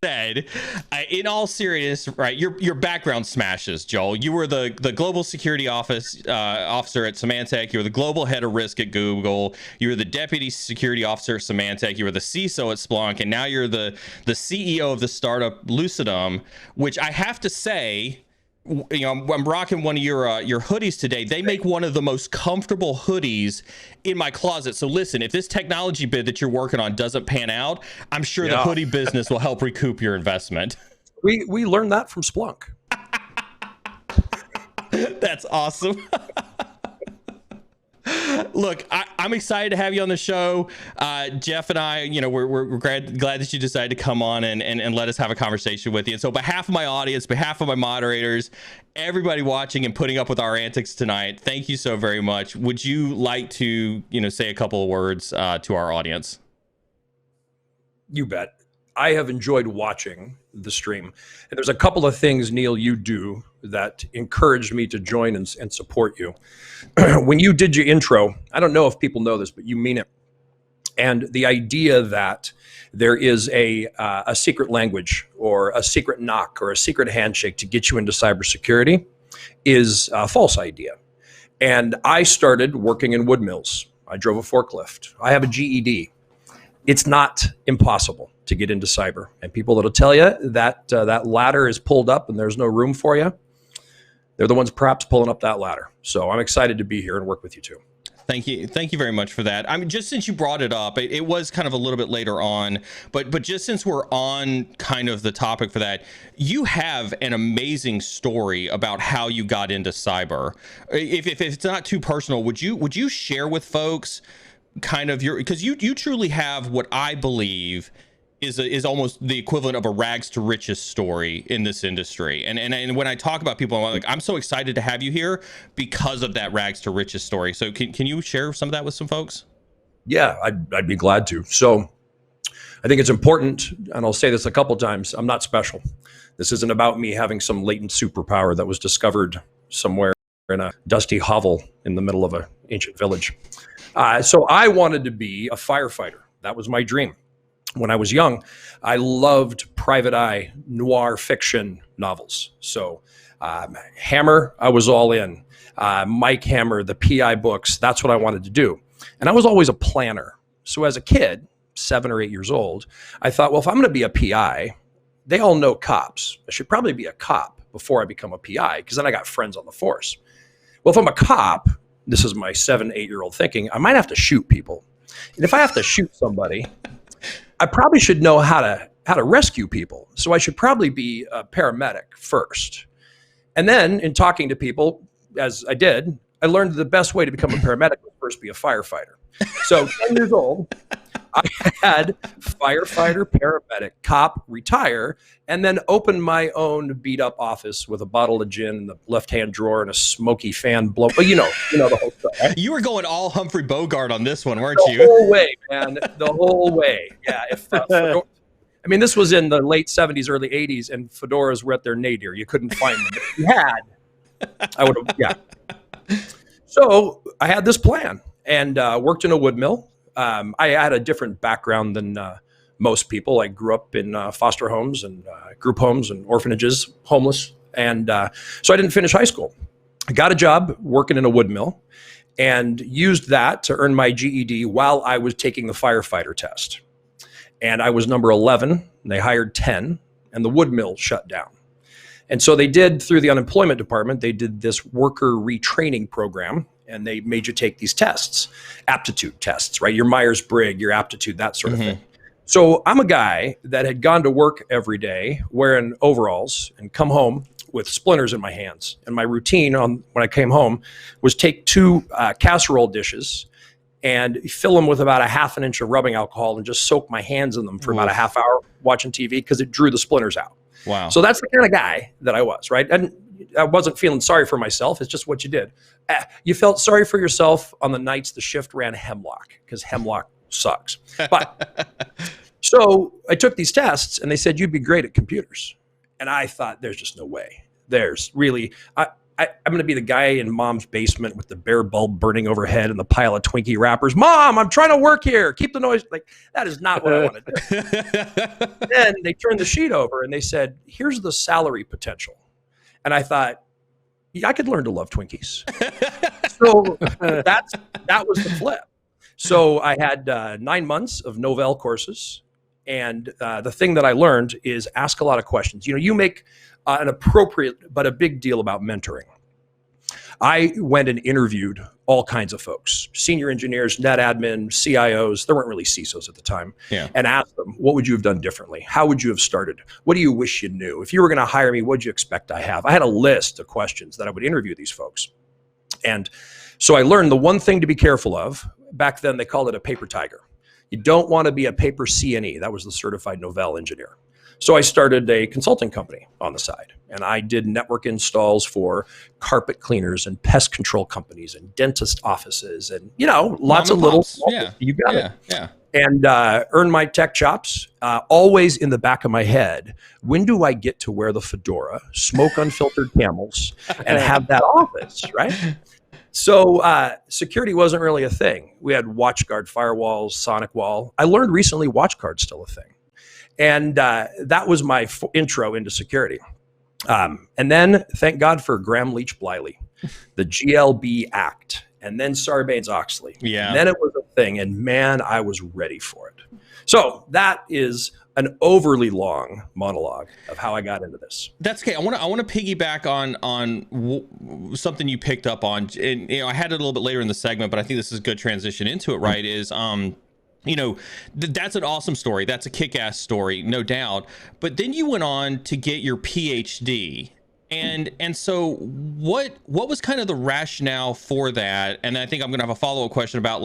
said, in all seriousness, right? Your background smashes, Joel. You were the global security officer at Symantec. You were the global head of risk at Google. You were the deputy security officer at Symantec. You were the CISO at Splunk, and now you're the CEO of the startup Lucidum, which I have to say, you know, I'm rocking one of your hoodies today. They make one of the most comfortable hoodies in my closet. So listen, if this technology bid that you're working on doesn't pan out, I'm sure the hoodie business will help recoup your investment. We learned that from Splunk. That's awesome. Look, I'm excited to have you on the show. Jeff and I, you know, we're glad that you decided to come on and let us have a conversation with you. And so, behalf of my audience, behalf of my moderators, everybody watching and putting up with our antics tonight, thank you so very much. Would you like to, you know, say a couple of words to our audience? You bet. I have enjoyed watching the stream. And there's a couple of things, Neil, you do that encouraged me to join and support you. When you did your intro, I don't know if people know this, but you mean it. And the idea that there is a secret language or a secret knock or a secret handshake to get you into cybersecurity is a false idea. And I started working in wood mills. I drove a forklift. I have a GED. It's not impossible to get into cyber. And people that'll tell you that that ladder is pulled up and there's no room for you, they're the ones perhaps pulling up that ladder. So I'm excited to be here and work with you too. Thank you. Thank you very much for that. I mean, just since you brought it up, it was kind of a little bit later on, but just since we're on kind of the topic for that, you have an amazing story about how you got into cyber. If it's not too personal, would you share with folks kind of because you truly have what I believe is almost the equivalent of a rags to riches story in this industry. And when I talk about people, I'm so excited to have you here because of that rags to riches story. So can you share some of that with some folks? Yeah, I'd be glad to. So I think it's important, and I'll say this a couple times, I'm not special. This isn't about me having some latent superpower that was discovered somewhere in a dusty hovel in the middle of an ancient village. So I wanted to be a firefighter. That was my dream. When I was young, I loved private eye noir fiction novels. So Hammer, I was all in. Mike Hammer, the PI books, that's what I wanted to do. And I was always a planner. So as a kid, 7 or 8 years old, I thought, well, if I'm going to be a PI, they all know cops. I should probably be a cop before I become a PI, because then I got friends on the force. Well, if I'm a cop, this is my 7, 8-year-old thinking, I might have to shoot people. And if I have to shoot somebody, I probably should know how to rescue people. So I should probably be a paramedic first. And then in talking to people, as I did, I learned the best way to become a paramedic was first be a firefighter. So 10 years old, I had firefighter, paramedic, cop, retire, and then open my own beat up office with a bottle of gin in the left-hand drawer and a smoky fan blow. But you know the whole stuff. Right? You were going all Humphrey Bogart on this one, weren't you? The whole way, man. The whole way. Yeah. I mean, this was in the late 70s, early 80s, and fedoras were at their nadir. You couldn't find them. If you had, I would have, yeah. So I had this plan and worked in a wood mill. I had a different background than most people. I grew up in foster homes and group homes and orphanages, homeless. And so I didn't finish high school. I got a job working in a wood mill and used that to earn my GED while I was taking the firefighter test. And I was number 11, and they hired 10, and the wood mill shut down. And so they did, through the unemployment department, they did this worker retraining program, and they made you take these tests, aptitude tests, right? Your Myers-Briggs, your aptitude, that sort of thing. So I'm a guy that had gone to work every day wearing overalls and come home with splinters in my hands. And my routine when I came home was take 2 casserole dishes and fill them with about a ½ inch of rubbing alcohol and just soak my hands in them for about a half hour watching TV because it drew the splinters out. Wow. So that's the kind of guy that I was, right? And I wasn't feeling sorry for myself. It's just what you did. You felt sorry for yourself on the nights the shift ran hemlock because hemlock sucks. But so I took these tests and they said, you'd be great at computers. And I thought, there's just no way. There's really, I'm going to be the guy in mom's basement with the bare bulb burning overhead and the pile of Twinkie wrappers. Mom, I'm trying to work here. Keep the noise. Like, that is not what I want to do. Then they turned the sheet over and they said, here's the salary potential. And I thought, yeah, I could learn to love Twinkies. So that was the flip. So I had 9 months of Novell courses. And the thing that I learned is ask a lot of questions. You make an appropriate but a big deal about mentoring. I went and interviewed all kinds of folks, senior engineers, net admin, CIOs. There weren't really CISOs at the time. Yeah. And asked them, what would you have done differently? How would you have started? What do you wish you knew? If you were going to hire me, what would you expect I have? I had a list of questions that I would interview these folks. And so I learned the one thing to be careful of. Back then, they called it a paper tiger. You don't want to be a paper CNE. That was the certified Novell engineer. So I started a consulting company on the side, and I did network installs for carpet cleaners and pest control companies and dentist offices and, lots of little. Yeah. You got it. Yeah. And earned my tech chops, always in the back of my head. When do I get to wear the fedora, smoke unfiltered Camels, and have that office, right? So security wasn't really a thing. We had WatchGuard firewalls, Sonic Wall. I learned recently WatchGuard's still a thing. And that was my intro into security. And then, thank God for Graham Leach Bliley, the GLB Act, and then Sarbanes-Oxley. Yeah. And then it was a thing, and man, I was ready for it. So that is an overly long monologue of how I got into this. That's okay. I want to piggyback on something you picked up on, and I had it a little bit later in the segment, but I think this is a good transition into it. Right? Is that's an awesome story. That's a kick-ass story, no doubt. But then you went on to get your PhD. And so what was kind of the rationale for that? And I think I'm going to have a follow-up question about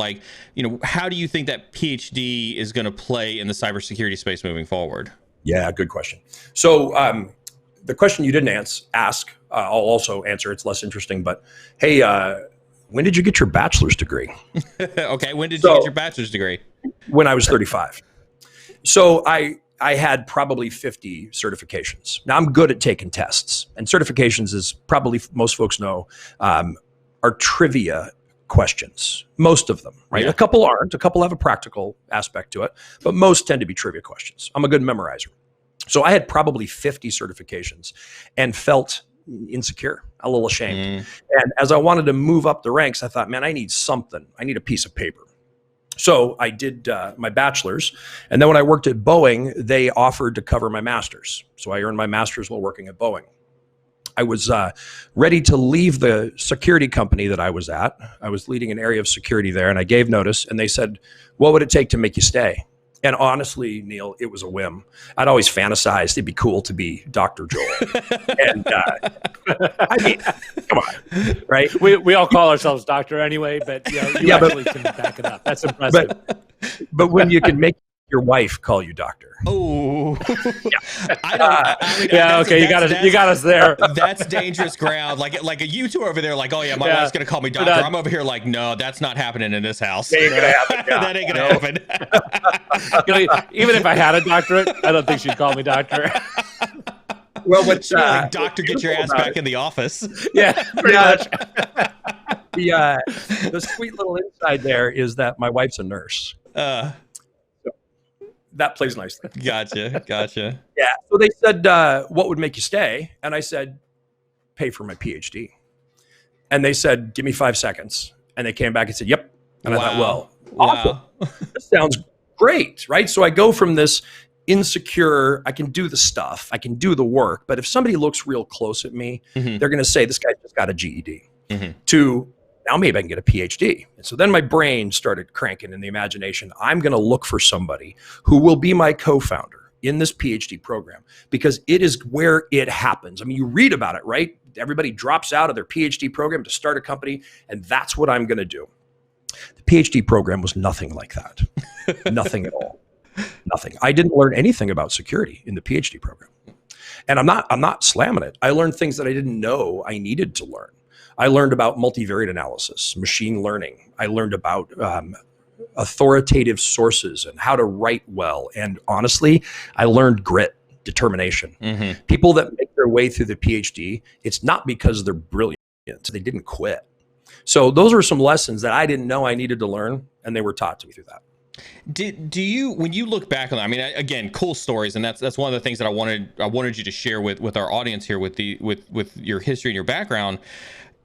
how do you think that PhD is going to play in the cybersecurity space moving forward? Yeah, good question. So the question you didn't ask, I'll also answer. It's less interesting, but hey, when did you get your bachelor's degree? Okay, when did you get your bachelor's degree? When I was 35. So I had probably 50 certifications. Now I'm good at taking tests, and certifications, as probably most folks know, are trivia questions. Most of them, right? Yeah. A couple aren't. A couple have a practical aspect to it, but most tend to be trivia questions. I'm a good memorizer. So I had probably 50 certifications and felt insecure, a little ashamed. And as I wanted to move up the ranks, I thought, man, I need something. I need a piece of paper. So I did my bachelor's, and then when I worked at Boeing, they offered to cover my master's. So I earned my master's while working at Boeing. I was ready to leave the security company that I was at. I was leading an area of security there, and I gave notice, and they said, what would it take to make you stay? And honestly, Neil, it was a whim. I'd always fantasized it'd be cool to be Dr. Joel. And I mean, come on, right? We all call ourselves doctor anyway, but you actually can back it up. That's impressive. But when you can make your wife call you doctor. Oh, okay, you got us there. That's dangerous ground. Like you two over there, like, oh yeah, my wife's gonna call me doctor. I'm over here like, no, that's not happening in this house. That ain't gonna happen. That ain't gonna happen. Even if I had a doctorate, I don't think she'd call me doctor. Well, what's like, doctor, get your ass back in the office. Yeah, pretty much. The sweet little inside there is that my wife's a nurse. That plays nicely. Gotcha. Yeah. So they said, what would make you stay? And I said, pay for my PhD. And they said, give me 5 seconds. And they came back and said, yep. And I thought, well, awesome. This sounds great, right? So I go from this insecure, I can do the stuff, I can do the work, but if somebody looks real close at me, they're going to say, this guy just got a GED, to now maybe I can get a PhD. And so then my brain started cranking in the imagination. I'm going to look for somebody who will be my co-founder in this PhD program, because it is where it happens. I mean, you read about it, right? Everybody drops out of their PhD program to start a company, and that's what I'm going to do. The PhD program was nothing like that. Nothing at all. Nothing. I didn't learn anything about security in the PhD program. And I'm not slamming it. I learned things that I didn't know I needed to learn. I learned about multivariate analysis, machine learning. I learned about authoritative sources and how to write well. And honestly, I learned grit, determination. People that make their way through the PhD, it's not because they're brilliant. They didn't quit. So those are some lessons that I didn't know I needed to learn, and they were taught to me through that. Do you, when you look back on that, I mean, again, cool stories, and that's one of the things that I wanted you to share with our audience here, with your history and your background.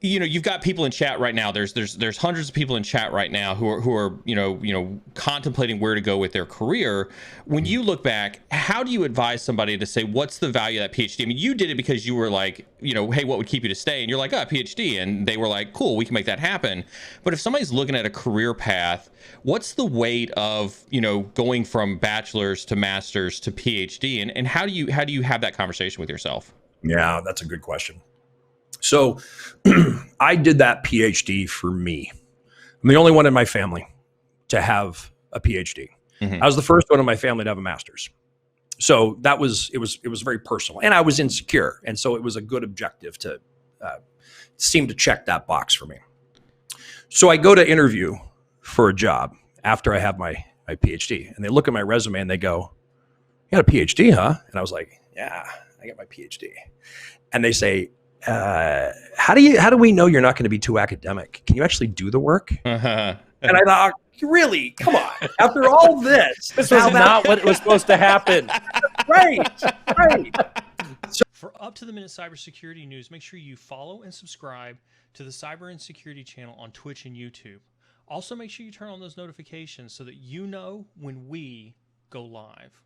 You know, you've got people in chat right now. There's hundreds of people in chat right now who are contemplating where to go with their career. When you look back, how do you advise somebody to say, what's the value of that PhD? I mean, you did it because you were like, hey, what would keep you to stay? And you're like, PhD. And they were like, cool, we can make that happen. But if somebody's looking at a career path, what's the weight of, going from bachelor's to master's to PhD? And how do you have that conversation with yourself? Yeah, that's a good question. So I did that PhD for me. I'm the only one in my family to have a PhD. Mm-hmm. I was the first one in my family to have a master's. So it was very personal, and I was insecure. And so it was a good objective to seem to check that box for me. So I go to interview for a job after I have my PhD, and they look at my resume and they go, "You got a PhD, huh?" And I was like, "Yeah, I got my PhD." And they say, how do we know you're not going to be too academic? Can you actually do the work? And I thought, really? Come on. After all this. This was not what was supposed to happen. Right. So, for up-to-the-minute cybersecurity news, make sure you follow and subscribe to the Cyber and Security channel on Twitch and YouTube. Also, make sure you turn on those notifications so that you know when we go live.